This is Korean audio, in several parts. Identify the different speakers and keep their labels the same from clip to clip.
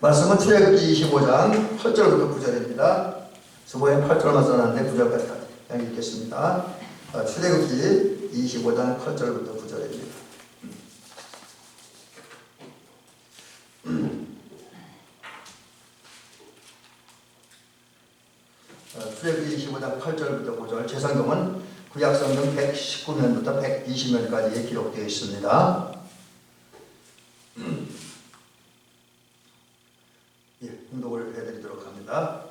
Speaker 1: 말씀은 출애굽기 25장 8절부터 9절입니다. 수보에 8절만 써놨는데 9절까지 그냥 읽겠습니다. 출애굽기 25장 8절부터 9절입니다. 출애굽기 25장 8절부터 9절, 제 성경은 구약성경 119면부터 120면까지 기록되어 있습니다. 봉독을 해드리도록 합니다.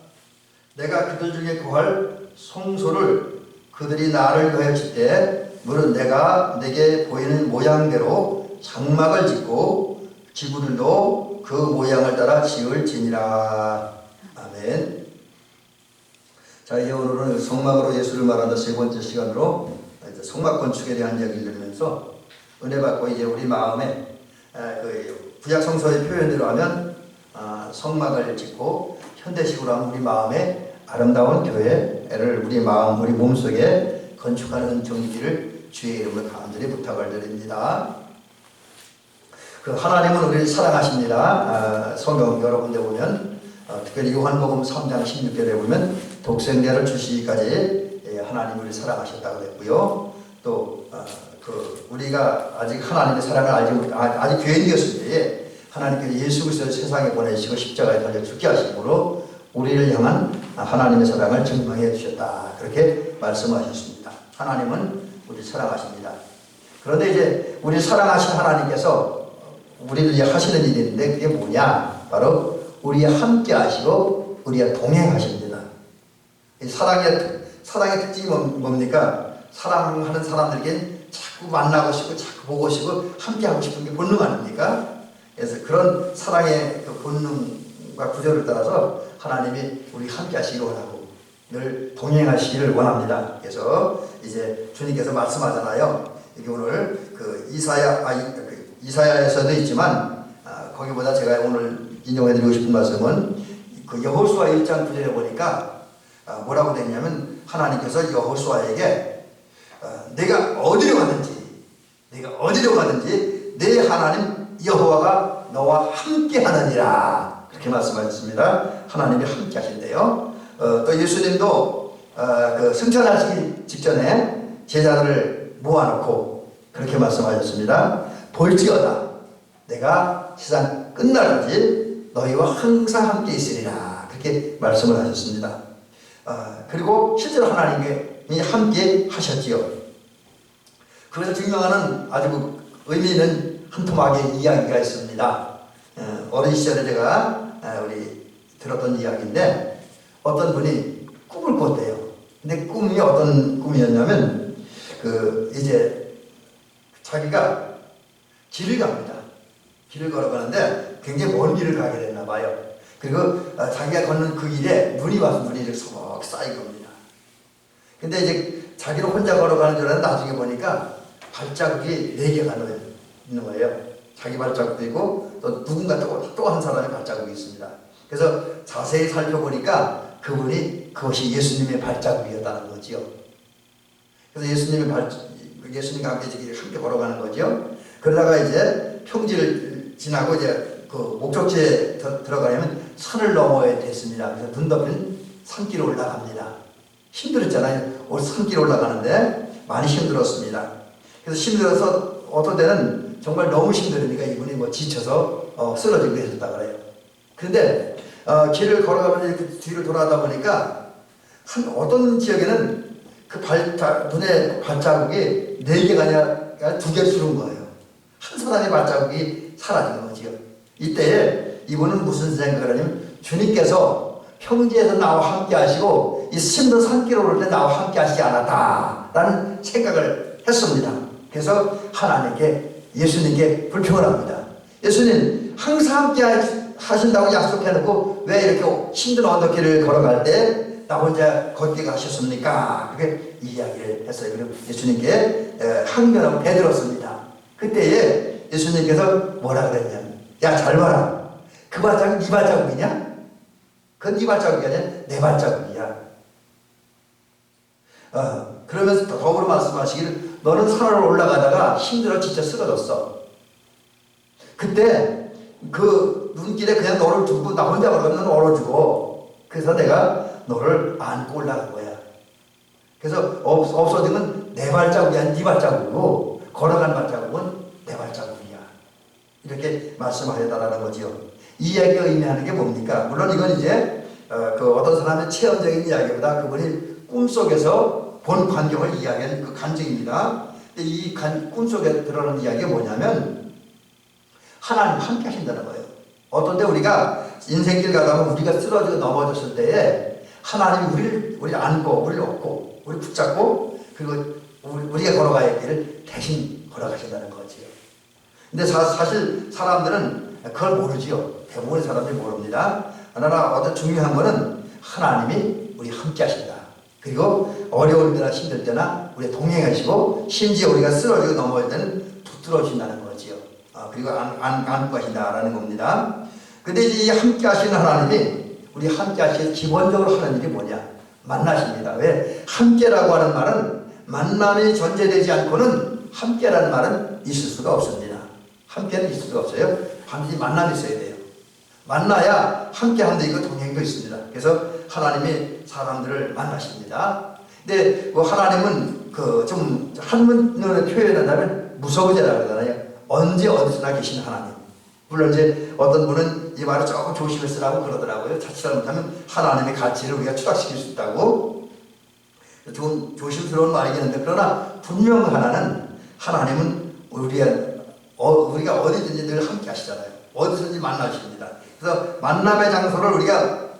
Speaker 1: 내가 그들 중에 구할 송소를 그들이 나를 거역칠 때 물은 내가 내게 보이는 모양대로 장막을 짓고 지구들도 그 모양을 따라 지을지니라. 아멘. 자, 이제 오늘은 성막으로 예수를 말하는 세 번째 시간으로 성막 건축에 대한 이야기를 들으면서 은혜 받고 이제 우리 마음에 그 구약 성서의 표현대로 하면 성막을 짓고 현대식으로 하면 우리 마음에 아름다운 교회를 우리 마음, 우리 몸속에 건축하는 정기를 주의 이름으로 간절히 부탁을 드립니다. 그 하나님은 우리를 사랑하십니다. 성경 여러 군데 보면 특별히 요한복음 3장 16절에 보면 독생자를 주시기까지 하나님 우리를 사랑하셨다고 그랬고요. 또 우리가 아직 하나님의 사랑을 알지 못, 아직 죄인이었을 때에 하나님께서 예수 그리스도를 세상에 보내시고 십자가에 달려 죽게 하심으로 우리를 향한 하나님의 사랑을 증명해 주셨다. 그렇게 말씀하셨습니다. 하나님은 우리를 사랑하십니다. 그런데 이제 우리를 사랑하신 하나님께서 우리를 이제 하시는 일이 있는데 그게 뭐냐? 바로 우리와 함께 하시고 우리와 동행하십니다. 사랑의 특징이 뭡니까? 사랑하는 사람들에게 자꾸 만나고 싶고 자꾸 보고 싶고 함께 하고 싶은 게 본능 아닙니까? 그래서 그런 사랑의 그 본능과 구조를 따라서 하나님이 우리 함께 하시기를 원하고 늘 동행하시기를 원합니다. 그래서 이제 주님께서 말씀하잖아요. 이게 오늘 그 이사야에서도 있지만 거기보다 제가 오늘 인용해드리고 싶은 말씀은 그 여호수아 1장 9절에 보니까 뭐라고 되어 있냐면 하나님께서 여호수아에게 내가 어디로 가든지 내 하나님 여호와가 너와 함께 하느니라. 그렇게 말씀하셨습니다. 하나님이 함께 하신대요. 또 예수님도 그 승천하시기 직전에 제자들을 모아놓고 그렇게 말씀하셨습니다. 볼지어다 내가 세상 끝날까지 너희와 항상 함께 있으리라. 그렇게 말씀을 하셨습니다. 그리고 실제로 하나님이 함께 하셨지요. 그것을 증명하는 아주 의미 있는 한 토막의 이야기가 있습니다. 어린 시절에 제가 우리 들었던 이야기인데 어떤 분이 꿈을 꿨대요. 근데 꿈이 어떤 꿈이었냐면 이제 자기가 길을 갑니다. 길을 걸어가는데 굉장히 먼 길을 가게 됐나 봐요. 그리고 자기가 걷는 그 길에 눈이 와서 눈이 이렇게 석 쌓인 겁니다. 근데 이제 자기를 혼자 걸어가는 줄 알았는데 나중에 보니까 발자국이 4개가 있는 거예요. 자기 발자국도 있고 또 누군가 또 한 사람의 발자국이 있습니다. 그래서 자세히 살펴보니까 그것이 예수님의 발자국이었다는 거지요. 그래서 예수님과 함께 걸어가는 거죠. 그러다가 이제 평지를 지나고 이제 그 목적지에 들어가려면 산을 넘어야 됐습니다. 그래서 눈 덮인 산길을 올라갑니다. 힘들었잖아요. 산길 올라가는데 많이 힘들었습니다. 그래서 힘들어서 어떤 때는 정말 너무 힘들으니까 이분이 지쳐서 쓰러지고 계셨다 그래요. 그런데 길을 걸어가면서 이렇게 뒤를 돌아다 보니까 어떤 지역에는 그 눈에 발자국이 4개가 아니라 2개 수른 거예요. 한 사람의 발자국이 사라진 거지요. 이때에 이분은 무슨 생각을 하냐면 주님께서 평지에서 나와 함께 하시고 이 힘든 산길 오를 때 나와 함께 하시지 않았다라는 생각을 했습니다. 그래서 예수님께 불평을 합니다. 예수님 항상 함께 하신다고 약속해놓고 왜 이렇게 힘든 언덕길을 걸어갈 때 나 혼자 걷게 가셨습니까? 그렇게 이야기를 했어요. 그리고 예수님께 항변하고 대들었습니다. 그때에 예수님께서 뭐라 그랬냐면 야 잘 봐라. 그 발자국이 네 발자국이냐? 그건 네 발자국이 아니라 내 발자국이야. 그러면서 더불어 말씀하시기를 너는 산을 올라가다가 힘들어 지쳐 쓰러졌어. 그때 그 눈길에 그냥 너를 두고 나 혼자 걸으면 얼어주고, 그래서 내가 너를 안고 올라간 거야. 그래서 없어지면 내 발자국이 아닌 네 발자국이고, 걸어간 발자국은 내 발자국이야. 이렇게 말씀하셨다라는 거지요. 이 이야기가 의미하는 게 뭡니까? 물론 이건 이제 그 어떤 사람의 체험적인 이야기보다 그분이 꿈속에서 본 광경을 이야기하는 그 간증입니다. 이 꿈속에 들어가는 이야기가 뭐냐면 하나님 함께 하신다는 거예요. 어떤 때 우리가 인생길 가다가 우리가 쓰러지고 넘어졌을 때에 하나님이 우리를 안고 우리를 업고 우리 붙잡고 그리고 우리가 걸어가야 할 길을 대신 걸어가신다는 거지요. 근데 사실 사람들은 그걸 모르지요. 대부분의 사람들이 모릅니다. 그러나 어떤 중요한 거는 하나님이 우리 함께 하신다. 그리고 어려울 때나 힘들 때나 우리 동행하시고 심지어 우리가 쓰러지고 넘어질 때는 붙들어 주신다는 거지요. 그리고 안고 하신다라는 겁니다. 근데 이제 이 함께 하시는 하나님이 우리 함께 하시는 기본적으로 하는 일이 뭐냐? 만나십니다. 왜? 함께라고 하는 말은 만남이 존재되지 않고는 함께라는 말은 있을 수가 없습니다. 함께는 있을 수가 없어요. 반드시 만남이 있어야 돼요. 만나야 함께함도 있고 동행도 있습니다. 그래서 하나님이 사람들을 만나십니다. 근데 뭐 하나님은 그 좀 한문으로 표현한다면 무서우자라고 그러잖아요. 언제 어디서나 계신 하나님. 물론 이제 어떤 분은 이 말을 조금 조심히 쓰라고 그러더라고요. 자칫 잘못하면 하나님의 가치를 우리가 추락시킬 수 있다고. 좀 조심스러운 말이긴 한데 그러나 분명 하나는 하나님은 우리가 어디든지 늘 함께 하시잖아요. 어디든지 만나십니다. 그래서 만남의 장소를 우리가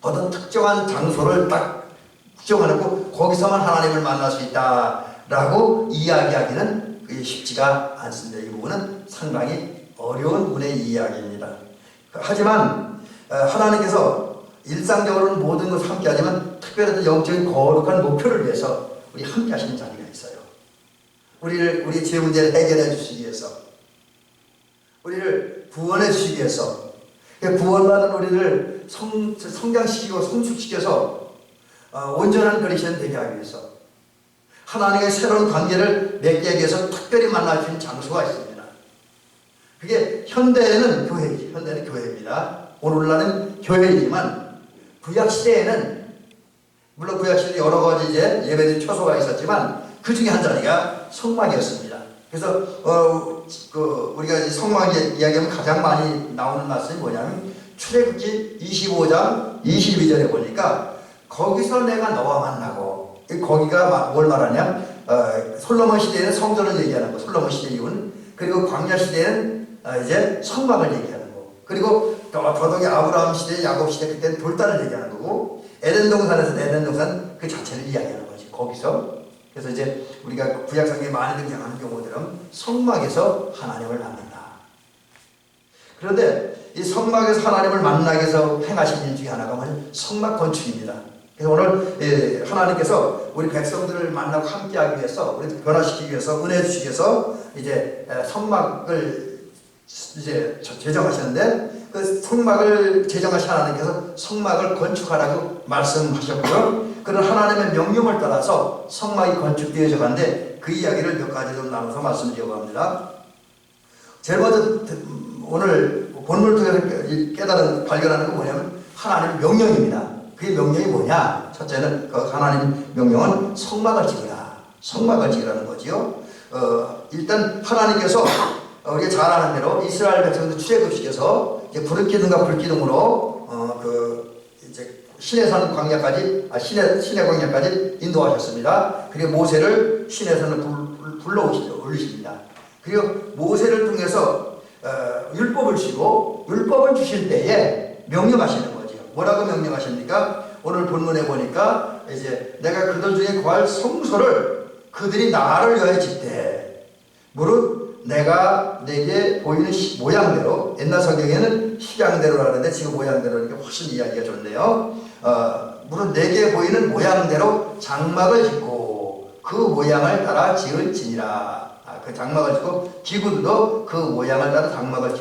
Speaker 1: 어떤 특정한 장소를 딱 구정해놓고 거기서만 하나님을 만날 수 있다라고 이야기하기는 쉽지가 않습니다. 이 부분은 상당히 어려운 분의 이야기입니다. 하지만 하나님께서 일상적으로는 모든 것을 함께 하지만 특별히 영적인 거룩한 목표를 위해서 우리 함께 하시는 자리가 있어요. 우리 죄 문제를 해결해 주시기 위해서, 우리를 구원해 주시기 위해서, 구원받은 우리를 성장시키고 성숙시켜서 온전한 그리스도인 되게 하기 위해서, 하나님의 새로운 관계를 맺기 위해서 특별히 만나주신 장소가 있습니다. 그게 현대는 교회입니다. 오늘날은 교회이지만 구약시대에는 물론 구약시대에 여러 가지 이제 예배드린 처소가 있었지만 그 중에 한 자리가 성막이었습니다. 그래서 우리가 이제 성막 이야기하면 가장 많이 나오는 말씀이 뭐냐면 출애굽기 25장 22절에 보니까 거기서 내가 너와 만나고, 거기가 뭘 말하냐? 솔로몬 시대에는 성전을 얘기하는 거, 솔로몬 시대 이후는. 그리고 광야 시대에는 이제 성막을 얘기하는 거. 그리고 더더욱이 아브라함 시대, 야곱 시대 그때는 돌단을 얘기하는 거고, 에덴 동산에서 에덴 동산 그 자체를 이야기하는 거지. 거기서. 그래서 이제 우리가 구약성경에 많이 등장하는 경우들은 성막에서 하나님을 만난다. 그런데 이 성막에서 하나님을 만나기 위해서 행하신 일 중에 하나가 뭐냐? 성막 건축입니다. 그래서 오늘 하나님께서 우리 백성들을 만나고 함께하기 위해서, 우리 변화시키기 위해서, 은혜 주시기 위해서 이제 성막을 이제 제정하셨는데, 그 성막을 제정하신 하나님께서 성막을 건축하라고 말씀하셨고요. 그런 하나님의 명령을 따라서 성막이 건축되어져 가는데 그 이야기를 몇 가지 좀 나눠서 말씀드리려고 합니다. 제일 먼저 오늘 본문을 통해서 발견하는 건 뭐냐면 하나님의 명령입니다. 그게 명령이 뭐냐? 첫째는 그 하나님 명령은 성막을 지으라. 성막을 지으라는 거지요. 일단 하나님께서 우리가 잘 아는 대로 이스라엘 백성들 출애굽시켜서 구름기둥과 불기둥으로 이제 시내산 광야까지 시내 광야까지 인도하셨습니다. 그리고 모세를 시내산을 불러 올리십니다. 그리고 모세를 통해서 율법을 주시고 율법을 주실 때에 명령하시는 거죠. 뭐라고 명령하십니까? 오늘 본문에 보니까 이제 내가 그들 중에 구할 성소를 그들이 나를 위하여 짓되 무릇 내가 내게 보이는 모양대로, 옛날 성경에는 식양대로 하는데 지금 모양대로니까 훨씬 이야기가 좋네요. 무릇 내게 보이는 모양대로 장막을 짓고 그 모양을 따라 지을지니라. 그 장막을 짓고 기구도 그 모양을 따라 장막을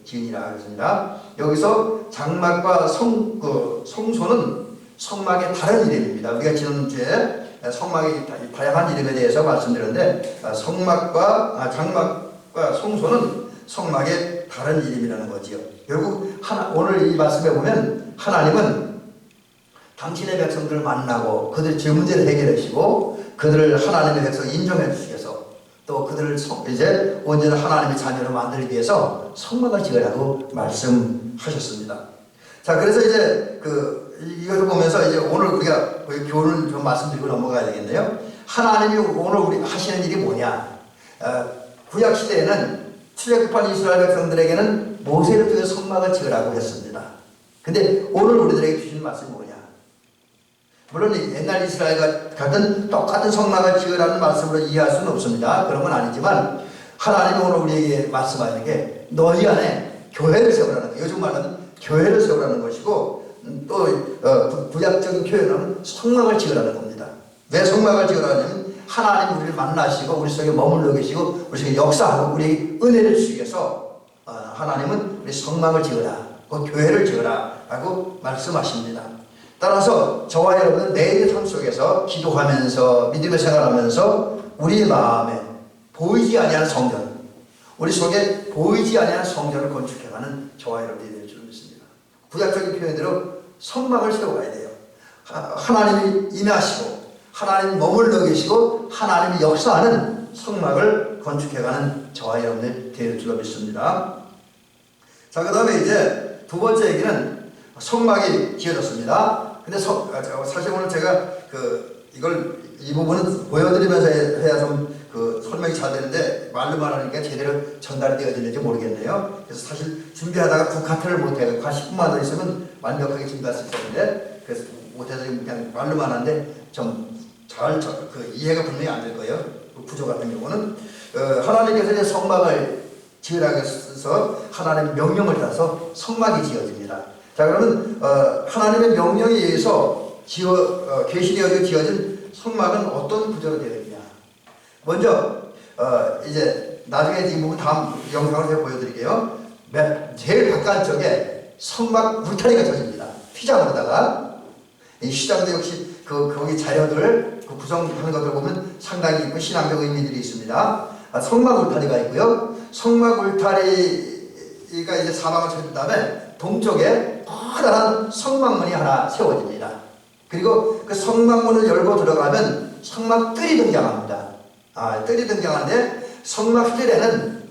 Speaker 1: 지으니라 그랬습니다. 여기서 장막과 성소는 성막의 다른 이름입니다. 우리가 지난주에 성막의 다양한 이름에 대해서 말씀드렸는데 장막과 성소는 성막의 다른 이름이라는 거지요. 결국 오늘 이 말씀에 보면 하나님은 당신의 백성들을 만나고 그들의 죄 문제를 해결하시고 그들을 하나님의 백성 인정해 주시기 위해서 또 그들을 이제 온전한 하나님의 자녀로 만들기 위해서 성막을 지으라고 말씀하셨습니다. 자, 그래서 이제 이것을 보면서 이제 오늘 우리가 교훈을 좀 말씀드리고 넘어가야 되겠네요. 하나님이 오늘 우리 하시는 일이 뭐냐? 구약 시대에는 출애굽한 이스라엘 백성들에게는 모세를 통해 성막을 지으라고 했습니다. 근데 오늘 우리들에게 주신 말씀이 뭐냐? 물론 옛날 이스라엘 같은 똑같은 성막을 지으라는 말씀으로 이해할 수는 없습니다. 그런 건 아니지만 하나님이 오늘 우리에게 말씀하시는 게 너희 안에 교회를 세우라는 거예요. 요즘 말하는 교회를 세우라는 것이고 또 구약적인 표현은 성막을 지으라는 겁니다. 왜 성막을 지으라냐면 하나님 우리를 만나시고 우리 속에 머물러 계시고 우리 속에 역사하고 우리 은혜를 주시기 위해서 하나님은 우리 성막을 지으라, 교회를 지으라 라고 말씀하십니다. 따라서 저와 여러분은 내일의 삶 속에서 기도하면서 믿음의 생활하면서 우리 마음에 보이지 아니하는 성전, 우리 속에 보이지 아니하는 성전을 건축해가는 저와 여러분이 될 줄 믿습니다. 구약적인 표현대로 성막을 세워가야 돼요. 하나님이 임하시고 하나님이 머물러 계시고 하나님이 역사하는 성막을 건축해가는 저와 여러분들 될 줄 믿습니다. 자, 그 다음에 이제 두 번째 얘기는 성막이 지어졌습니다. 근데 사실 오늘 제가 이 부분은 보여드리면서 해야 좀 설명이 잘 되는데 말로만 하니까 제대로 전달이 되어지는지 모르겠네요. 그래서 사실 준비하다가 국카트를 못해서 한 10분만 더 있으면 완벽하게 준비할 수 있었는데 그래서 못해서 그냥 말로만 하는데 좀 잘 이해가 분명히 안 될 거예요. 구조 같은 경우는 하나님께서 이제 성막을 지으라고 해서 하나님의 명령을 따라서 성막이 지어집니다. 자, 그러면 하나님의 명령에 의해서 계시되어져 지어진 성막은 어떤 구조로 되어 있냐? 먼저 이제 나중에 이 부분 다음 영상을 제가 보여드릴게요. 제일 바깥쪽에 성막 울타리가 쳐집니다. 휘장으로다가 이 휘장도 역시 거기 자료들 구성하는 것들 보면 상당히 있고 신앙적 의미들이 있습니다. 성막 울타리가 있고요. 성막 울타리가 이제 사방을 쳐준 다음에 동쪽에 커다란 성막문이 하나 세워집니다. 그리고 그 성막문을 열고 들어가면 성막뜰이 등장합니다. 뜰이 등장하는데 성막뜰에는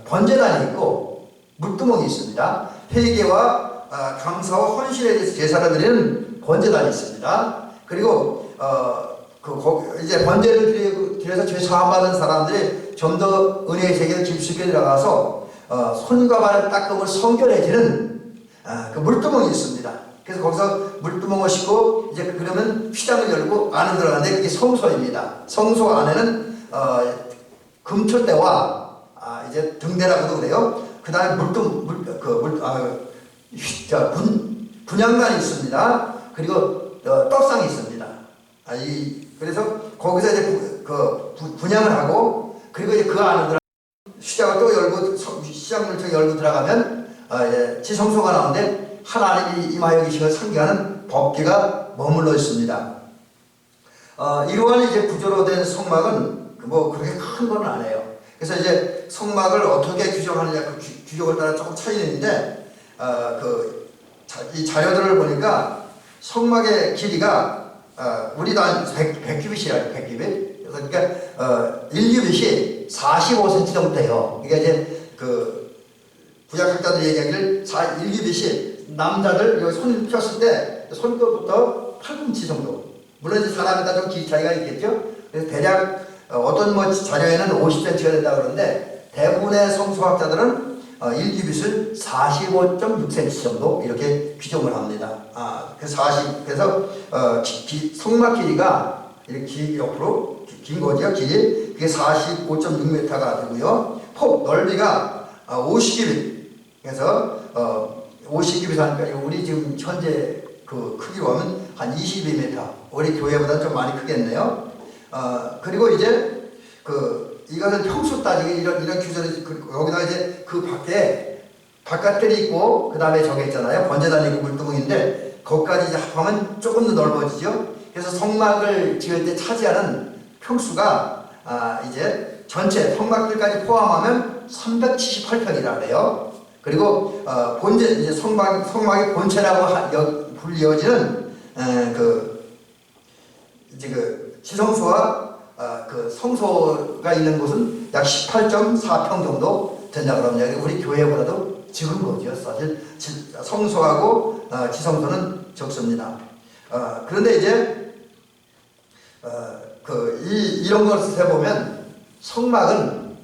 Speaker 1: 번제단이 있고 물두멍이 있습니다. 회개와 감사와 헌신에 대해서 제사를 드리는 번제단이 있습니다. 그리고 이제 번제를 드려서 죄 사함 받은 사람들이 좀 더 은혜의 세계에 깊숙이 들어가서 손과 발을 닦음을 성결해지는 그 물두멍이 있습니다. 그래서 거기서 물두멍을 싣고 이제 그러면 휘장을 열고 안에 들어가는데 그게 성소입니다. 성소 안에는 금초대와 이제 등대라고도 그래요. 그 다음에 분향단이 있습니다. 그리고 떡상이 있습니다. 그래서 거기서 이제 분향을 하고 그리고 이제 그 안으로 휘장을 또 열고 휘장물통 열고 들어가면 이제 지성소가 나오는데 하나님이 임하여 계시고 상기하는 법궤가 머물러 있습니다. 이러한 이제 구조로 된 성막은 뭐 그렇게 큰 건 아니에요. 그래서 이제 성막을 어떻게 규정하느냐 그 규정을 따라 조금 차이는 있는데 이 자료들을 보니까 성막의 길이가 우리도 한 100규빗이라고 100규빗. 그러니까 1규빗이 45cm 정도 돼요. 이게 이제 구약학자들이 얘기하기를 1규빗이 남자들 여기 손을 폈을 때 손끝부터 팔꿈치 정도. 물론 이제 사람에 따라 좀 길이 차이가 있겠죠. 그래서 대략 어떤 자료에는 50cm가 된다 그러는데 대부분의 성소학자들은 1규빗을 45.6cm 정도 이렇게 규정을 합니다. 그래서 성막 길이가 이렇게 옆으로 긴 거죠. 길이 그게 45.6m가 되고요. 폭 넓이가 50규빗. 그래서 50규빗 하니까 우리 지금 현재 그 크기로 하면 한 22m. 우리 교회보다 좀 많이 크겠네요. 그리고 이제 이거는 평수 따지기 이런 규정이 여기다가 이제 그 밖에 바깥들이 있고 그 다음에 저게 있잖아요. 번제단이 있고 물두멍인데 거기까지 이제 합하면 조금 더 넓어지죠. 그래서 성막을 지을 때 차지하는 평수가 이제 전체 성막들까지 포함하면 378평이라 그래요. 그리고 본제 이제 성막의 본체라고 불리어지는 이제 그 지성소와 그 성소가 있는 곳은 약 18.4평 정도 된다고 합니다. 우리 교회보다도 적은 거죠. 사실 성소하고 지성소는 적습니다. 그런데 이제 이런 것을 해보면 성막은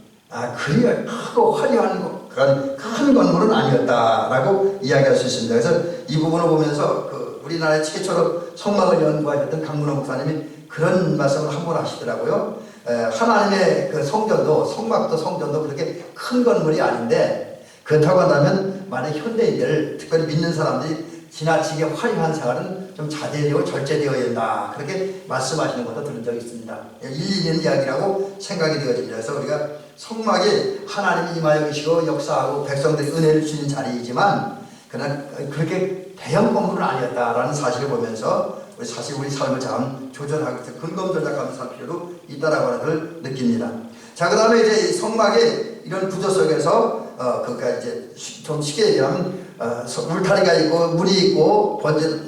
Speaker 1: 그리 크고 화려한 그런 큰 건물은 아니었다라고 이야기할 수 있습니다. 그래서 이 부분을 보면서 우리나라의 최초로 성막을 연구하셨던 강문호 목사님이 그런 말씀을 한 번 하시더라고요. 하나님의 그 성전도 성막도 성전도 그렇게 큰 건물이 아닌데 그렇다고 한다면 만약 현대인들 특별히 믿는 사람들이 지나치게 화려한 생활은 좀 자제되고 절제되어야 된다 그렇게 말씀하시는 것도 들은 적이 있습니다. 일리 있는 이야기라고 생각이 되어집니다. 그래서 우리가 성막이 하나님이 임하여 계시고 역사하고 백성들이 은혜를 주는 자리이지만 그러나 그렇게 대형 건물은 아니었다라는 사실을 보면서 사실 우리 삶을 잘 조절하고 근검절약하면서 살 필요도 있다라고 하는 걸 느낍니다. 자, 그 다음에 이제 이 성막의 이런 구조 속에서 그러니까 이제 좀 쉽게 얘기하면 울타리가 있고 물이 있고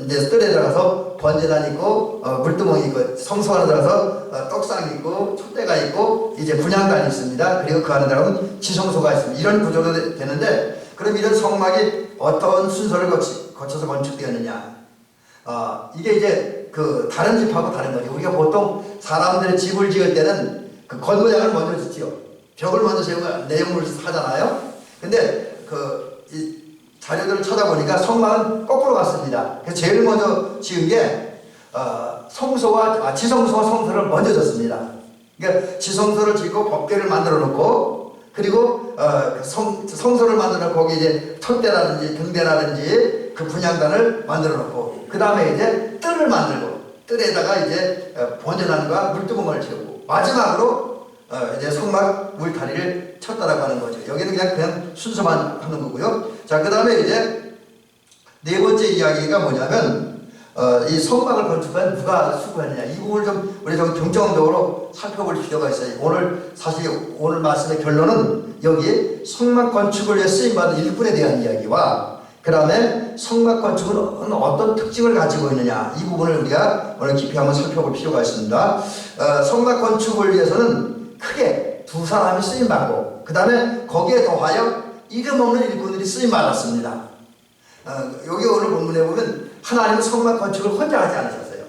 Speaker 1: 이제 뜰에 들어가서 번제단이 있고 물두멍이 있고 성소 안에 들어가서 떡상이 있고 촛대가 있고 이제 분향단이 있습니다. 그리고 그 안에 들어가면 지성소가 있습니다. 이런 구조로 되는데 그럼 이런 성막이 어떤 순서를 거쳐서 건축되었느냐? 이게 이제 그 다른 집하고 다른 거죠. 우리가 보통 사람들의 집을 지을 때는 그 건물장을 먼저 짓지요. 벽을 먼저 세우고 내용물을 하잖아요. 근데 이 자료들을 찾아보니까 성막은 거꾸로 갔습니다. 그래서 제일 먼저 지은 게 지성소와 성소를 먼저 졌습니다. 그러니까 지성소를 짓고 법궤를 만들어 놓고 그리고 성소를 만들어 놓고 거기 이제 촛대라든지 등대라든지 그 분향단을 만들어 놓고 그 다음에 이제 뜰을 만들고 뜰에다가 이제 번제단과 물두멍을 채우고 마지막으로 이제 성막 울타리를 쳤다라고 하는 거죠. 여기는 그냥 순서만 하는 거고요. 자, 그 다음에 이제 네 번째 이야기가 뭐냐면 이 성막을 건축한 누가 수고했느냐 이 부분을 좀 우리 좀 경청적으로 살펴볼 필요가 있어요. 오늘 말씀의 결론은 여기 성막 건축을 위해 쓰임받은 일꾼에 대한 이야기와 그 다음에 성막 건축은 어떤 특징을 가지고 있느냐 이 부분을 우리가 오늘 깊이 한번 살펴볼 필요가 있습니다. 성막 건축을 위해서는 크게 두 사람이 쓰임받고 그 다음에 거기에 더하여 이름 없는 일꾼들이 쓰임받았습니다. 여기 오늘 본문에 보면 하나님은 성막 건축을 혼자 하지 않으셨어요.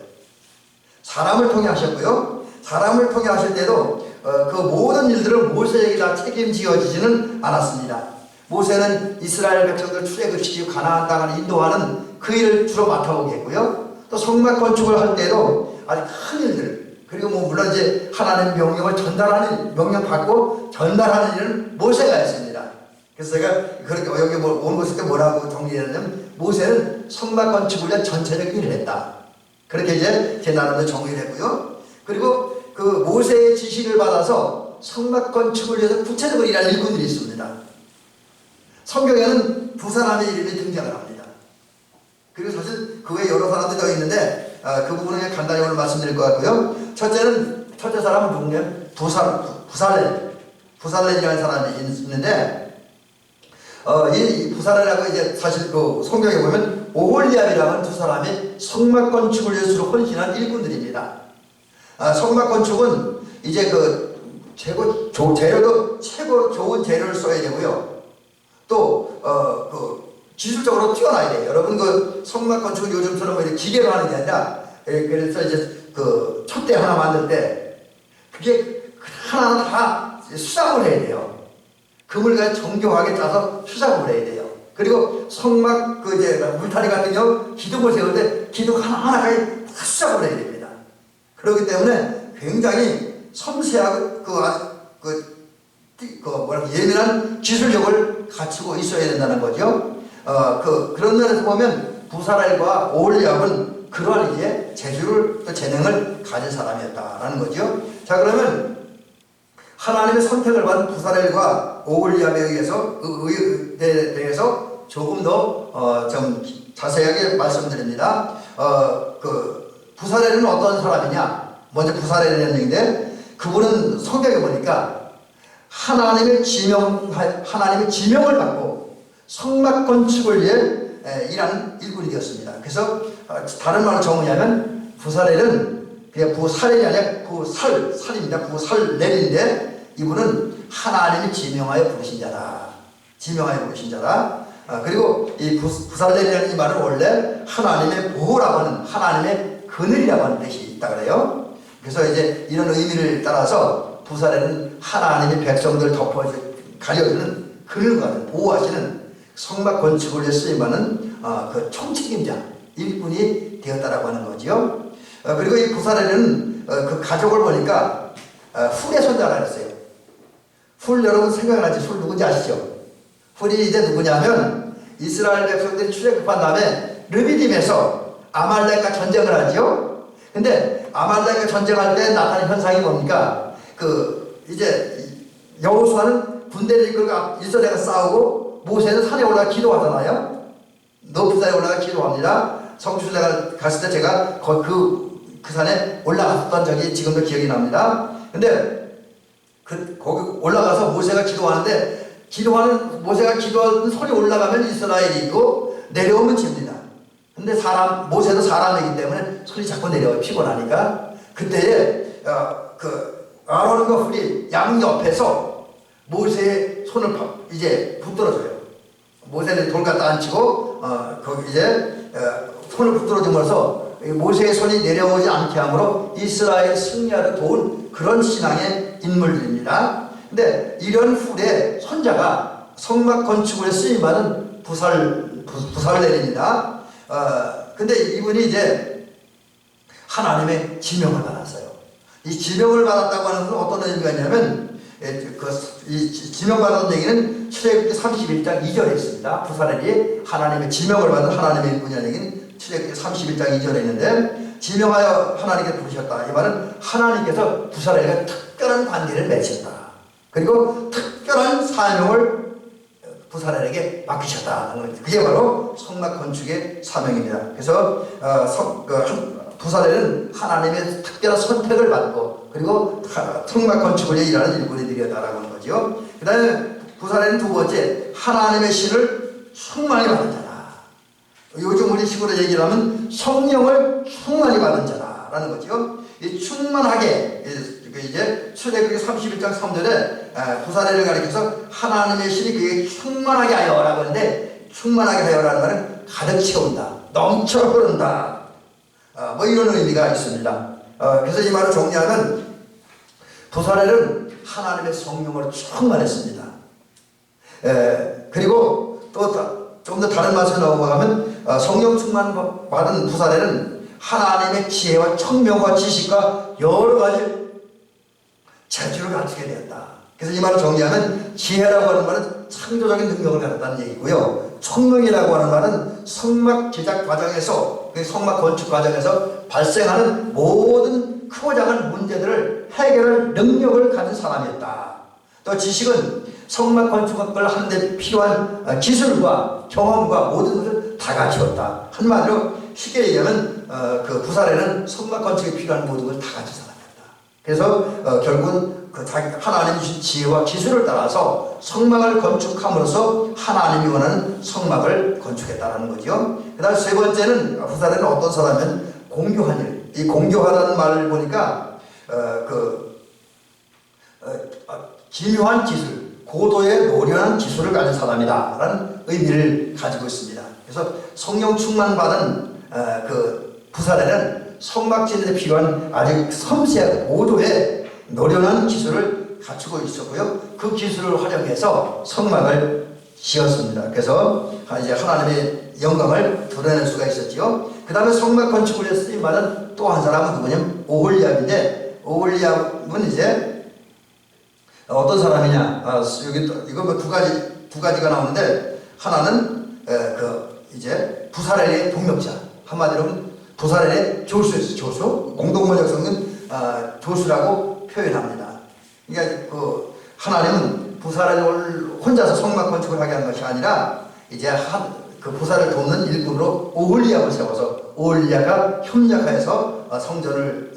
Speaker 1: 사람을 통해 하셨고요. 사람을 통해 하실 때도 그 모든 일들을 모세에게 다 책임지어지지는 않았습니다. 모세는 이스라엘 백성들 출애굽시키고 가나안 땅을 인도하는 그 일을 주로 맡아오게 했고요. 또 성막 건축을 할 때도 아주 큰 일들 그리고 물론 이제 하나님 명령을 명령 받고 전달하는 일은 모세가 했습니다. 그래서 제가 그렇게 여기 온 것을 때 뭐라고 정리했냐면 모세는 성막 건축을 위한 전체적인 일을 했다. 그렇게 이제 제 나름대로 정리를 했고요. 그리고 그 모세의 지시를 받아서 성막 건축을 위해서 구체적으로 일할 일꾼들이 있습니다. 성경에는 두 사람의 이름이 등장을 합니다. 그리고 사실 그 외에 여러 사람들이 더 있는데 그 부분은 간단히 오늘 말씀드릴 것 같고요. 첫째 사람은 누구냐면 부살렐이라는 사람이 있는데 이 부살렐이라고 이제 사실 그 성경에 보면 오홀리압이라는 두 사람이 성막 건축을 위해서 헌신한 일꾼들입니다. 성막 건축은 이제 그 재료도 최고 좋은 재료를 써야 되고요. 또 기술적으로 뛰어나야 돼요. 여러분 그 성막 건축은 요즘처럼 이렇게 기계로 하는 게 아니라 그래서 이제 그 촛대 하나 만들 때 그게 하나하나 다 수작업을 해야 돼요. 그물과 정교하게 짜서 수작업을 해야 돼요. 그리고 성막 그 이제 울타리 같은 경우 기둥을 세울 때 기둥 하나하나까지 다 수작업을 해야 됩니다. 그렇기 때문에 굉장히 섬세하고 예민한 기술력을 갖추고 있어야 된다는 거죠. 그런 면에서 보면 부살렐과 오홀리압은 그러한 이제 재주를 또 재능을 가진 사람이었다라는 거죠. 자, 그러면 하나님의 선택을 받은 부살렐과 오홀리압에 의해서 대해서 조금 더 좀 자세하게 말씀드립니다. 부살렐은 어떤 사람이냐? 먼저 부살렐이라는 얘기인데 그분은 성경에 보니까 하나님의 지명을 받고 성막 건축을 위해 일하는 일꾼이 되었습니다. 그래서 다른 말로 정의하면 부살렐은 그냥 부살렐이 아니라 부살입니다. 부살렐인데 이분은 하나님이 지명하여 부르신 자다. 지명하여 부르신 자다. 그리고 이 부살렐이라는 이 말은 원래 하나님의 보호라고 하는, 하나님의 그늘이라고 하는 뜻이 있다 그래요. 그래서 이제 이런 의미를 따라서 부살렐은 하나님의 백성들을 가려주는 그늘과 같은, 보호하시는 성막 건축을 위해 쓰임받는 그 총책임자, 일꾼이 되었다라고 하는 거지요. 그리고 이 부살렐은 그 가족을 보니까 훌의 손자라 그랬어요. 훌 여러분 생각나지? 훌 누군지 아시죠? 훌이 이제 누구냐면 이스라엘 백성들이 출애굽한 다음에 르비딤에서 아말렉과 전쟁을 하지요. 근데 아말렉과 전쟁할 때 나타난 현상이 뭡니까? 이제 여호수아는 군대를 이끌고 이스라엘과 싸우고 모세는 산에 올라가 기도하잖아요. 높은 산에 올라가 기도합니다. 성주순례가 갔을 때 제가 그 산에 올라갔던 적이 지금도 기억이 납니다. 근데 거기 올라가서 모세가 기도하는데 모세가 기도하는 손이 올라가면 이스라엘이 있고 내려오면 집니다. 근데 모세도 사람이기 때문에 손이 자꾸 내려와요. 피곤하니까. 그때에 아론과 훌이 양 옆에서 모세의 손을 이제 붙들어줘요. 모세는 돌 갖다 앉히고 거기 이제 손을 붙들어줌으로써 모세의 손이 내려오지 않게 함으로 이스라엘 승리하러 도운 그런 신앙의 인물들입니다. 근데 이런 훌의 손자가 성막 건축을 쓰임받은 부살렐입니다. 근데 이분이 이제 하나님의 지명을 받았어요. 이 지명을 받았다고 하는 것은 어떤 의미가 있냐면, 이 지명받았던 얘기는 출애굽기 31장 2절에 있습니다. 부살렐이 하나님의 지명을 받은 하나님의 일꾼이라는 얘기는 출애굽기 31장 2절에 있는데, 지명하여 하나님께 부르셨다. 이 말은 하나님께서 부살렐과 특별한 관계를 맺혔다. 그리고 특별한 사명을 부살렐에게 맡기셨다. 그게 바로 성막 건축의 사명입니다. 그래서 부살렐은 하나님의 특별한 선택을 받고 그리고 성막 건축을 위해 일하는 일꾼이 되었다라고 하는 거죠. 그 다음에 부살렐은 두 번째, 하나님의 신을 충만히 받은 자다. 요즘 우리 식으로 얘기를 하면 성령을 충만히 받은 자라는 거죠. 이 충만하게, 이제 출애굽기 31장 3절에 부살렐을 가리켜서 하나님의 신이 그에게 충만하게 하여라고 하는데, 충만하게 하여라는 말은 가득 채운다, 넘쳐 흐른다, 뭐 이런 의미가 있습니다. 그래서 이 말을 정리하면 부살렐은 하나님의 성령으로 충만했습니다. 그리고 또 좀 더 다른 말씀에 넘어가면 성령 충만 받은 부살렐은 하나님의 지혜와 청명과 지식과 여러 가지 재주를 갖추게 되었다. 그래서 이 말을 정리하면 지혜라고 하는 말은 창조적인 능력을 가졌다는 얘기고요. 청명이라고 하는 말은 성막 제작 과정에서, 성막 건축 과정에서 발생하는 모든 크고 작은 문제들을 해결할 능력을 가진 사람이었다. 또 지식은 성막 건축을 하는데 필요한 기술과 경험과 모든 것을 다 갖추었다. 한마디로 쉽게 얘기하면 부살렐은 성막 건축에 필요한 모든 걸 다 가진 사람이었다. 그래서 결국은 하나님이 주신 지혜와 기술을 따라서 성막을 건축함으로써 하나님이 원하는 성막을 건축했다는 거죠. 그 다음 세 번째는 부살렐은 어떤 사람이면 공교한 일. 이 공교하다는 말을 보니까 기묘한 기술, 고도의 노련한 기술을 가진 사람이다 라는 의미를 가지고 있습니다. 그래서 성령 충만 받은 부살렐은 성막 짓는 데 필요한 아주 섬세하고 고도의 노련한 기술을 갖추고 있었고요. 그 기술을 활용해서 성막을 지었습니다. 그래서 이제 하나님의 영광을 드러낼 수가 있었지요. 그 다음에 성막 건축을 위해 쓰임받은 또 한 사람은 누구냐면 오홀리압인데, 오홀리압은 이제 어떤 사람이냐? 이거 뭐 두 가지가 나오는데, 하나는 이제 부살렐의 동역자, 한마디로 부살렐의 조수였어요. 조수. 공동번역성은 조수라고 표현합니다. 그러니까 하나님은 부살렐을 혼자서 성막 건축을 하게 한 것이 아니라 이제 부살렐을 돕는 일꾼으로 오홀리압을 세워서 오홀리압과 협력하여서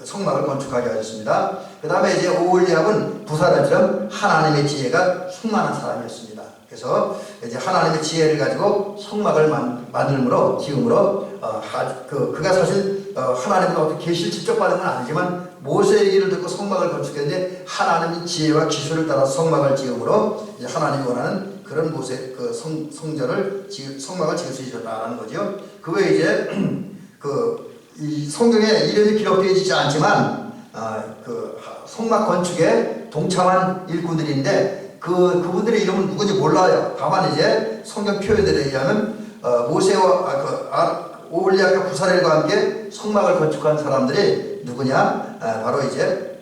Speaker 1: 성막을 건축하게 하셨습니다. 그 다음에 이제 오홀리압은 부사들처럼 하나님의 지혜가 충만한 사람이었습니다. 그래서 이제 하나님의 지혜를 가지고 성막을 만들므로 지음으로 그가 사실 하나님의 어떤 계시를 직접 받은 건 아니지만 모세의 얘기를 듣고 성막을 건축했는데 하나님의 지혜와 기술을 따라서 성막을 지음으로 이제 하나님이 원하는 그런 모세 성막을 지을 수 있었다는 거죠. 그 외에 이제 이 성경에 이름이 기록되어 있지 않지만 성막 건축에 동참한 일꾼들인데 그분들의 이름은 누군지 몰라요. 다만 이제 성경 표현들에 의하면 모세와 오홀리압과 부사렐과 함께 성막을 건축한 사람들이 누구냐? 바로 이제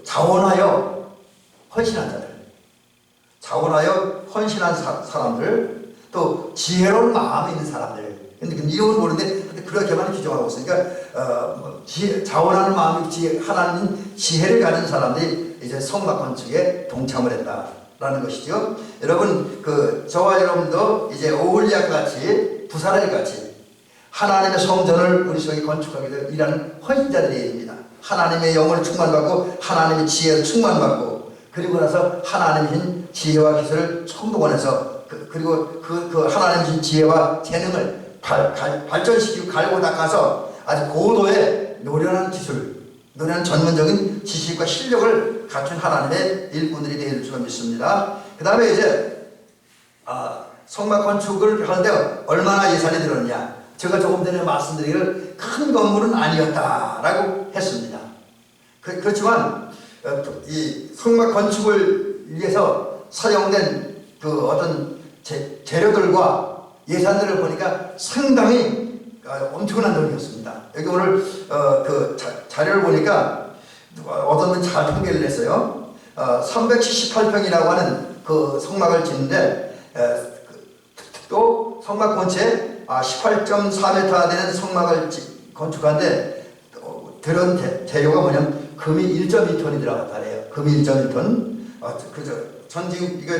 Speaker 1: 자원하여 헌신한 자들, 자원하여 헌신한 사람들, 또 지혜로운 마음이 있는 사람들. 근데 이름은 모르는데 그렇게만 규정하고 있으니까 자원하는 마음이 하나님 지혜를 가진 사람들이 이제 성막 건축에 동참을 했다라는 것이죠. 여러분 저와 여러분도 이제 오홀리압 같이 부사렐 같이 하나님의 성전을 우리 속에 건축하기 위해서 일하는 헌신자들이 됩니다. 하나님의 영을 충만받고 하나님의 지혜를 충만받고 그리고 나서 하나님의 지혜와 기술을 성도원에서 그리고 그 하나님의 지혜와 재능을 발전시키고 갈고 닦아서 아주 고도의 노련한 기술, 노련한 전문적인 지식과 실력을 갖춘 하나님의 일꾼들이 되는 줄 믿습니다. 그 다음에 이제 성막 건축을 하는데 얼마나 예산이 들었냐? 제가 조금 전에 말씀드리기를 큰 건물은 아니었다라고 했습니다. 그렇지만 이 성막 건축을 위해서 사용된 어떤 재료들과 예산들을 보니까 상당히 엄청난 돈이었습니다. 여기 오늘 자료를 보니까 어떤 분이 잘 통계를 냈어요. 378평이라고 하는 그 성막을 짓는데 또 성막 본체 18.4m 되는 성막을 건축하는데 들은 재료가 뭐냐면 금이 1.2톤이 들어갔다래요. 금이 1.1톤. 그죠? 전지금 이거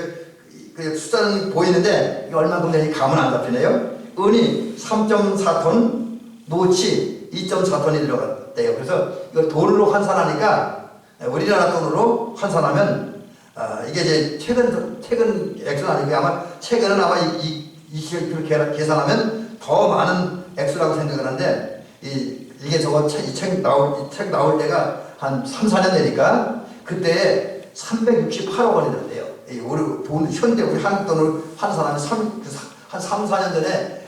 Speaker 1: 숫자는 보이는데 이게 얼마큼 되는지 감은 안 잡히네요. 은이 3.4톤, 노치 2.4톤이 들어갔대요. 그래서 이걸 돈으로 환산하니까 우리나라 돈으로 환산하면 이게 이제 최근 액수는 아니고 아마 최근은 아마 그렇게 계산하면 더 많은 액수라고 생각을 하는데 이게 이 책 나올 때가 한 3, 4년 되니까 그때 368억 원이 들었대요. 현대 우리 한국 돈으로 환산하면 한 3, 4년 전에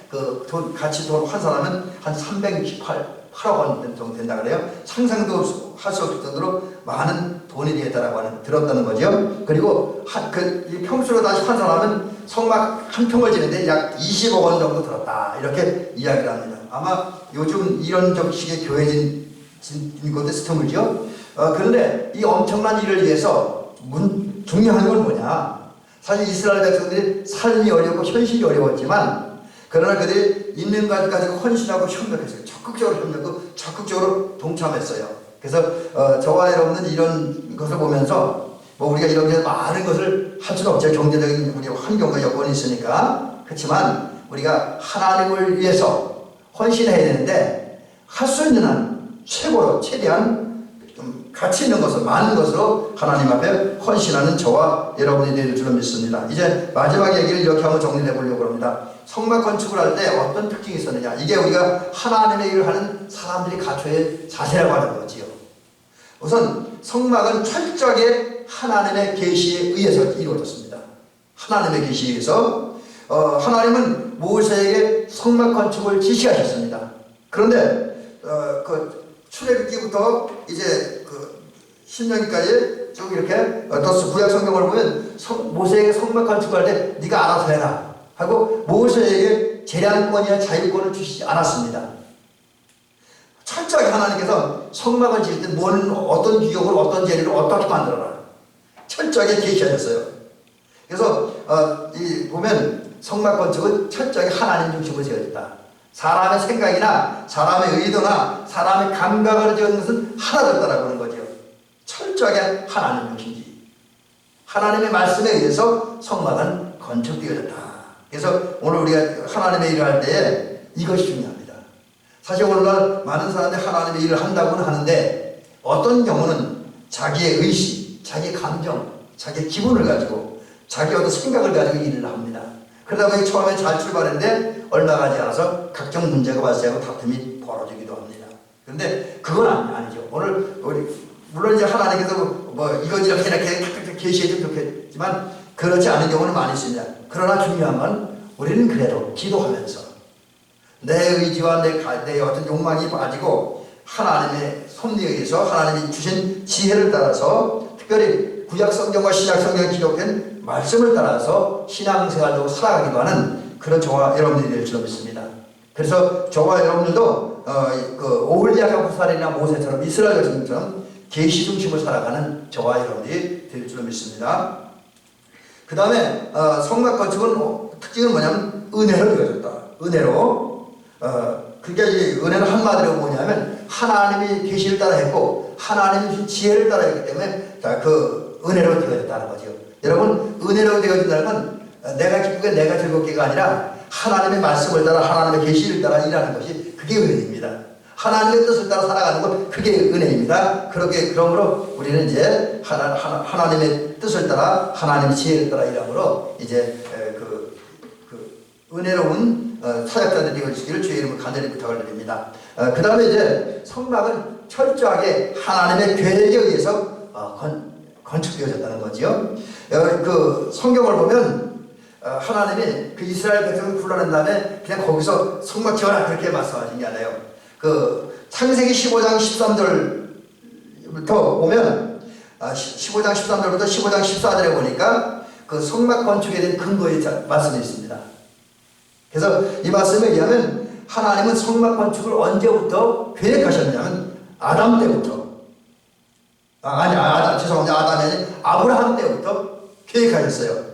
Speaker 1: 같이 돈 환산하면 한 368억 원 정도 된다 그래요. 상상도 할 수 없을 정도로 많은 돈이 들었다는 거죠. 그리고 평수로 다시 환산하면 성막 한 평을 지는데 약 20억 원 정도 들었다 이렇게 이야기를 합니다. 아마 요즘 이런 정식의 교회진 것도 스토리죠. 그런데 이 엄청난 일을 위해서 중요한 건 뭐냐? 사실 이스라엘 백성들이 삶이 어렵고 현실이 어려웠지만 그러나 그들이 있는 것 가지고 헌신하고 협력했어요. 적극적으로 동참했어요. 그래서 저와 여러분은 이런 것을 보면서 우리가 이렇게 많은 것을 할 수는 없죠. 경제적인 우리 환경과 여건이 있으니까. 그렇지만 우리가 하나님을 위해서 헌신해야 되는데 할 수 있는 한 최고로 최대한 좀 가치 있는 것을 많은 것으로 하나님 앞에 헌신하는 저와 여러분이 될 줄 믿습니다. 이제 마지막 얘기를 이렇게 한번 정리해 보려고 합니다. 성막 건축을 할 때 어떤 특징이 있었느냐? 이게 우리가 하나님의 일을 하는 사람들이 갖춰야 할 자세라고 하는 거지요. 우선 성막은 철저하게 하나님의 계시에 의해서 이루어졌습니다. 하나님의 계시에 의해서 하나님은 모세에게 성막 건축을 지시하셨습니다. 그런데 출애굽기부터 이제 신명기까지 쭉 이렇게 또 구약 성경을 보면 모세에게 성막 건축할 때 네가 알아서 해라 하고 모세에게 재량권이나 자유권을 주시지 않았습니다. 철저하게 하나님께서 성막을 지을 때 어떤 기억으로 어떤 재료를 어떻게 만들어라 철저하게 계시하셨어요. 그래서 보면 성막 건축은 철저하게 하나님 중심으로 지어졌다. 사람의 생각이나 사람의 의도나 사람의 감각으로 지은 것은 하나도 없다라고 하는 거죠. 철저하게 하나님 중심이지. 하나님의 말씀에 의해서 성막은 건축되어졌다. 그래서 오늘 우리가 하나님의 일을 할 때에 이것이 중요합니다. 사실 오늘날 많은 사람들이 하나님의 일을 한다고는 하는데 어떤 경우는 자기의 의식, 자기의 감정, 자기의 기분을 가지고 자기 어떤 생각을 가지고 일을 합니다. 그러다 보니 처음에 잘 출발했는데 얼마 가지 않아서 각종 문제가 발생하고 다툼이 벌어지기도 합니다. 그런데 그건 아니죠. 오늘 물론 이제 하나님께서 뭐 이건 이렇게 계시해주면 좋겠지만 그렇지 않은 경우는 많이 있습니다. 그러나 중요한 건 우리는 그래도 기도하면서 내 의지와 내 어떤 욕망이 빠지고 하나님의 섭리에 의해서 하나님이 주신 지혜를 따라서 특별히 구약 성경과 신약 성경에 기록된 말씀을 따라서 신앙생활도 살아가기도 하는 그런 저와 여러분들이 될 줄 믿습니다. 그래서 저와 여러분들도 그 오홀리아가 부살이나 모세처럼 이스라엘 백성처럼 계시 중심으로 살아가는 저와 여러분들이 될 줄 믿습니다. 그 다음에 성막 건축은 특징은 뭐냐면 은혜로 이루어졌다. 은혜로 그게 은혜는 한마디로 뭐냐면 하나님이 계시를 따라 했고 하나님이 주신 지혜를 따라 했기 때문에 그 은혜로 되어졌다는 거죠. 여러분 은혜로 되어진다는 건 내가 기쁘게 내가 즐겁게가 아니라 하나님의 말씀을 따라 하나님의 계시를 따라 일하는 것이 그게 은혜입니다. 하나님의 뜻을 따라 살아가는 것 그게 은혜입니다. 그러므로 우리는 이제 하나님의 뜻을 따라 하나님의 지혜를 따라 일함으로 이제 그 은혜로운 사역자들이 되어주시기를 주의 이름으로 간절히 부탁을 드립니다. 그 다음에 이제 성막은 철저하게 하나님의 계획에 의해서 건축되어졌다는 거죠. 그 성경을 보면 하나님이 그 이스라엘 백성을 불러낸 다음에 그냥 거기서 성막 지어라 그렇게 말씀하신 게 아니에요. 그 창세기 15장 13절부터 보면 15장 13절부터 15장 14절에 보니까 그 성막 건축에 대한 근거의 말씀이 있습니다. 그래서 이 말씀에 의하면 하나님은 성막 건축을 언제부터 계획하셨냐면 아담 때부터 죄송합니다. 아담이 아니라 아브라함 때부터 계획하셨어요.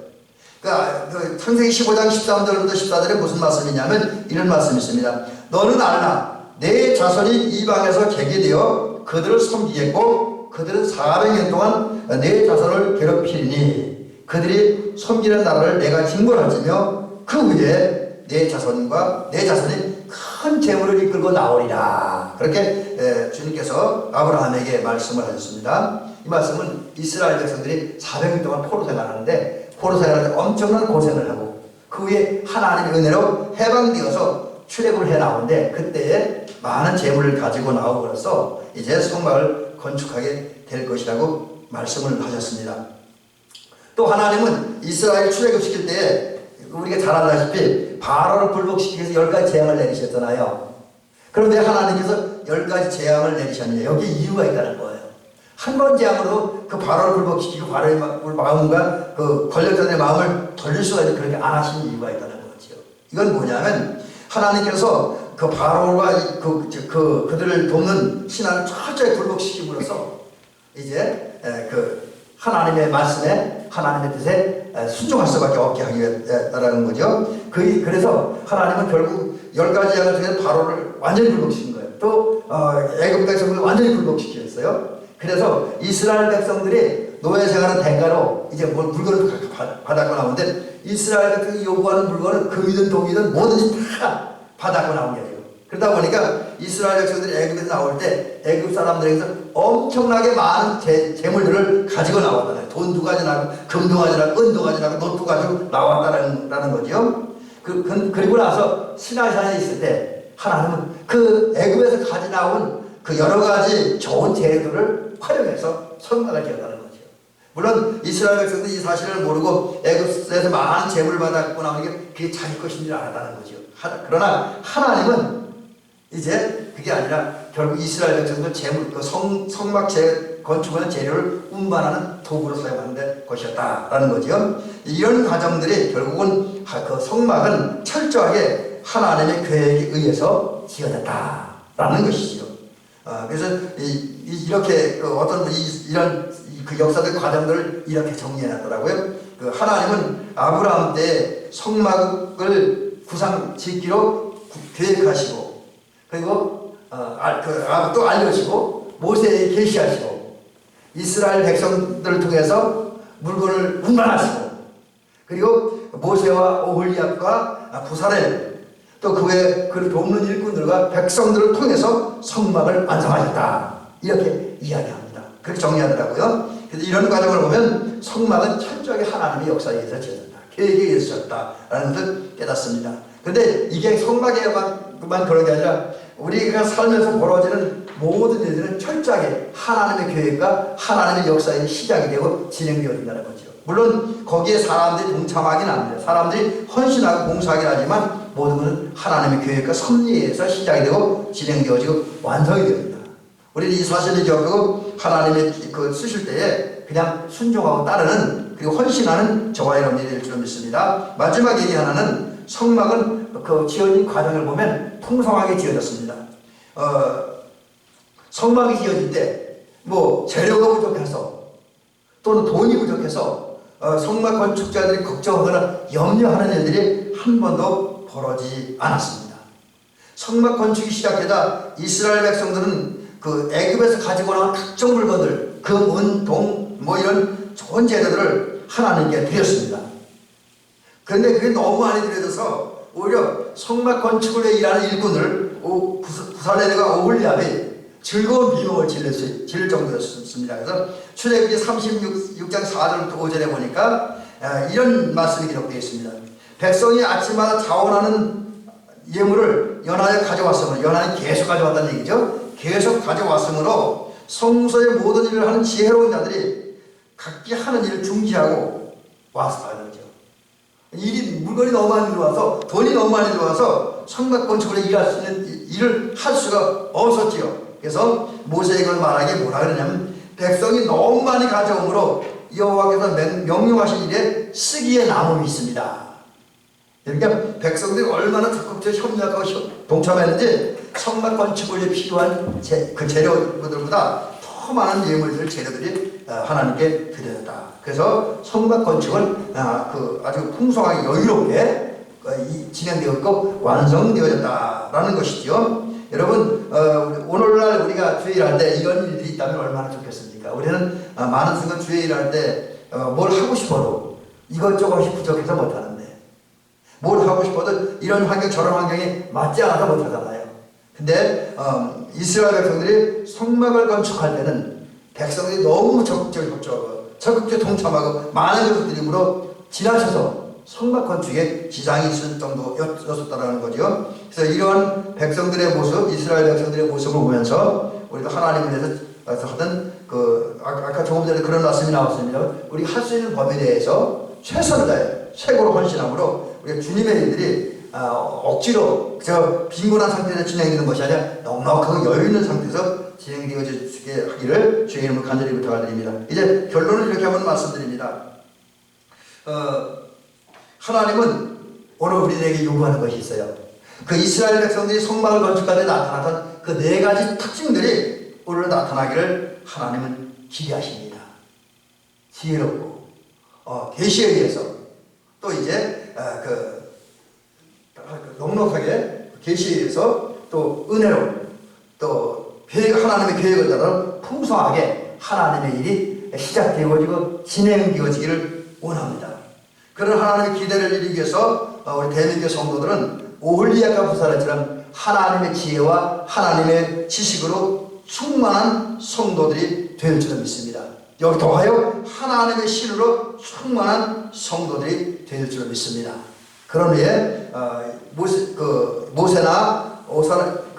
Speaker 1: 그러니까 그 창세기 15장 13절부터 14절에 무슨 말씀이냐면 이런 말씀이 있습니다. 너는 알라 내 자손이 이방에서 개게 되어 그들을 섬기겠고 그들은 400년 동안 내 자손을 괴롭히리니 그들이 섬기는 나라를 내가 징벌하지며 그 후에 내 자손이 큰 재물을 이끌고 나오리라. 그렇게 주님께서 아브라함에게 말씀을 하셨습니다. 이 말씀은 이스라엘 백성들이 400년 동안 포로 생활하는데 포로 생활할 때 엄청난 고생을 하고 그 후에 하나님의 은혜로 해방되어서 출애굽을 해 나오는데 그때에 많은 재물을 가지고 나오고서 이제 성막을 건축하게 될 것이라고 말씀을 하셨습니다. 또 하나님은 이스라엘 출애굽시킬 때에 우리가 잘 알다시피 바로를 굴복시키기 위해서 10가지 재앙을 내리셨잖아요. 그런데 하나님께서 10가지 재앙을 내리셨는데 여기 이유가 있다는 거예요. 한 번 재앙으로 그 바로를 굴복시키고 바로의 마음과 그 권력자들의 마음을 돌릴 수가 있는 그렇게 안 하신 이유가 있다는 거죠. 이건 뭐냐면 하나님께서 그 바로와 그들을 돕는 신앙을 철저히 굴복시킴으로써 이제 그 하나님의 말씀에 하나님의 뜻에 순종할 수밖에 없게 하기 위해서라는 거죠. 그래서 하나님은 결국 10가지 재앙을 통해 바로를 완전히 굴복시킨 거예요. 또 애굽 백성들을 완전히 굴복시켰어요. 그래서 이스라엘 백성들이 노예 생활한 대가로 이제 물건을 받아고 나오는데 이스라엘 백성이 요구하는 물건은 금이든 동이든 뭐든지 다 받아고 나온 게 돼요. 그러다 보니까 이스라엘 백성들이 애굽에서 나올 때 애굽 사람들에게서 엄청나게 많은 재물들을 가지고 나왔잖아요. 돈도 가지고 금도 가지고 은도 가지고 노트도 가지고 나왔다는 거죠. 그리고 나서 시나이산에 있을 때 하나님은 그 애굽에서 가져 나온 그 여러 가지 좋은 재료들을 활용해서 성막을 지었다는 거죠. 물론 이스라엘 백성들이 이 사실을 모르고 애굽에서 많은 재물을 받았고 나오는 게 그게 자기 것인 줄 알았다는 거죠. 그러나 하나님은 이제 그게 아니라 결국 이스라엘 백성들 재물, 그 성막 건축하는 재료를 운반하는 도구로 사용하는 것이었다라는 거죠. 이런 과정들이 결국은 그 성막은 철저하게 하나님의 계획에 의해서 지어졌다라는 것이죠. 그래서 이렇게 어떤 분이 이런 그 역사적 과정들을 이렇게 정리해놨더라고요. 그 하나님은 아브라함 때 성막을 구상 짓기로 계획하시고 그리고 또 알려주시고 모세에게 계시하시고 이스라엘 백성들을 통해서 물건을 운반하시고 그리고 모세와 오홀리압과 부살엘 또 그 외에 그를 돕는 일꾼들과 백성들을 통해서 성막을 완성하셨다. 이렇게 이야기합니다. 그렇게 정리하더라고요. 그래서 이런 과정을 보면 성막은 철저하게 하나님의 역사에 의해서 지어졌다. 계획에 의해서 지었다라는 것을 깨닫습니다. 그런데 이게 성막에만 그런 게 아니라 우리가 살면서 벌어지는 모든 일들은 철저하게 하나님의 계획과 하나님의 역사의 시작이 되고 진행되어진다는 거죠. 물론 거기에 사람들이 동참하긴 합니다. 사람들이 헌신하고 봉사하긴 하지만 모든 것은 하나님의 계획과 섭리에 의해서 시작이 되고 진행되어지고 완성이 됩니다. 우리는 이 사실을 기억하고 하나님의 그 쓰실 때에 그냥 순종하고 따르는 그리고 헌신하는 저와 여러분이 될 줄 믿습니다. 마지막 얘기 하나는 성막은 그 지어진 과정을 보면 풍성하게 지어졌습니다. 성막이 지어질 때 뭐 재료가 부족해서 또는 돈이 부족해서 성막 건축자들이 걱정하거나 염려하는 일들이 한 번도 벌어지지 않았습니다. 성막 건축이 시작되다 이스라엘 백성들은 그 애굽에서 가지고 나온 각종 물건들, 금, 은, 동, 뭐 이런 좋은 재료들을 하나님께 드렸습니다. 그런데 그게 너무 많이 드려져서 오히려 성막 건축을 위해 일하는 일꾼을 부살레르가 오홀리압이 즐거운 비명을 지를 정도였습니다. 그래서 출애굽기 36장 4절부터 5절에 보니까 이런 말씀이 기록되어 있습니다. 백성이 아침마다 자원하는 예물을 연안에 가져왔으므로, 연안이 계속 가져왔다는 얘기죠. 계속 가져왔으므로 성소의 모든 일을 하는 지혜로운 자들이 각기 하는 일을 중지하고 와서 하는 거죠. 물건이 너무 많이 들어와서, 돈이 너무 많이 들어와서 성막 건축을 일할 수 있는 일을 할 수가 없었지요. 그래서 모세에게 말하기에 뭐라 그러냐면 백성이 너무 많이 가져오므로 여호와께서 명령하신 일에 쓰기에 남음이 있습니다. 그러니까 백성들이 얼마나 적극적으로 협력하고 동참했는지 성막 건축을 위해 필요한 그 재료들보다 더 많은 예물들, 재료들이 하나님께 드려졌다. 그래서 성막 건축은 아주 풍성하게 여유롭게 진행되어 있고 완성되어졌다라는 것이죠. 여러분, 오늘날 우리가 주일할 때 이런 일들이 있다면 얼마나 좋겠습니까? 우리는 많은 순간 주일할 때 뭘 하고 싶어도 이것저것이 부족해서 못하는데, 뭘 하고 싶어도 이런 환경 저런 환경이 맞지 않아서 못하잖아요. 근데 이스라엘 백성들이 성막을 건축할 때는 백성들이 너무 적극적으로 동참하고 많은 것들이므로 지나쳐서 성막 건축에 지장이 있을 정도였었다는 거죠. 그래서 이러한 백성들의 모습, 이스라엘 백성들의 모습을 보면서 우리도 하나님을 위해서 하던 아까 조금 전에 그런 말씀이 나왔습니다. 우리가 할 수 있는 범위 내에서 최선을 다해 최고로 헌신함으로 우리가 주님의 일들이 억지로 빈곤한 상태에서 진행되는 것이 아니라 넉넉하고 여유 있는 상태에서 진행되어지게 하기를 주의 이름으로 간절히 부탁을 드립니다. 이제 결론을 이렇게 한번 말씀드립니다. 하나님은 오늘 우리에게 요구하는 것이 있어요. 그 이스라엘 백성들이 성막을 건축하는 데 나타났던 그 네 가지 특징들이 오늘 나타나기를 하나님은 기대하십니다. 지혜롭고 계시에 의해서 또 이제 넉넉하게 계시에 의해서 또 은혜로 또 하나님의 계획을 따라 풍성하게 하나님의 일이 시작되어지고 진행되어지기를 원합니다. 그런 하나님의 기대를 이루기 위해서 우리 대민교 성도들은 오홀리압과 부살레처럼 하나님의 지혜와 하나님의 지식으로 충만한 성도들이 될 줄 믿습니다. 여기 더하여 하나님의 신으로 충만한 성도들이 될 줄 믿습니다. 그런 후에 모세나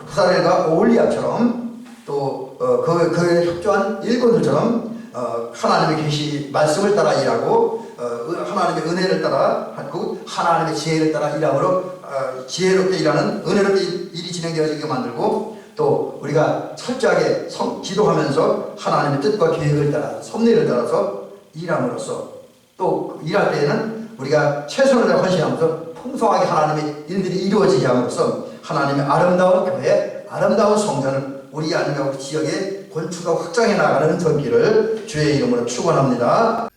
Speaker 1: 부살렐과 오홀리압처럼 또 그에 협조한 일꾼들처럼 하나님의 계시 말씀을 따라 일하고 하나님의 은혜를 따라 하고 하나님의 지혜를 따라 일함으로 지혜롭게 일하는 은혜롭게 일이 진행되어지게 만들고 또 우리가 철저하게 기도하면서 하나님의 뜻과 계획을 따라 섭리를 따라서 일함으로써 또 일할 때에는 우리가 최선을 다해 헌신하면서 풍성하게 하나님의 일들이 이루어지게 함으로써 하나님의 아름다운 교회, 아름다운 성전을 우리 아름다운 지역에 건축하고 확장해 나가는 전기를 주의 이름으로 축원합니다.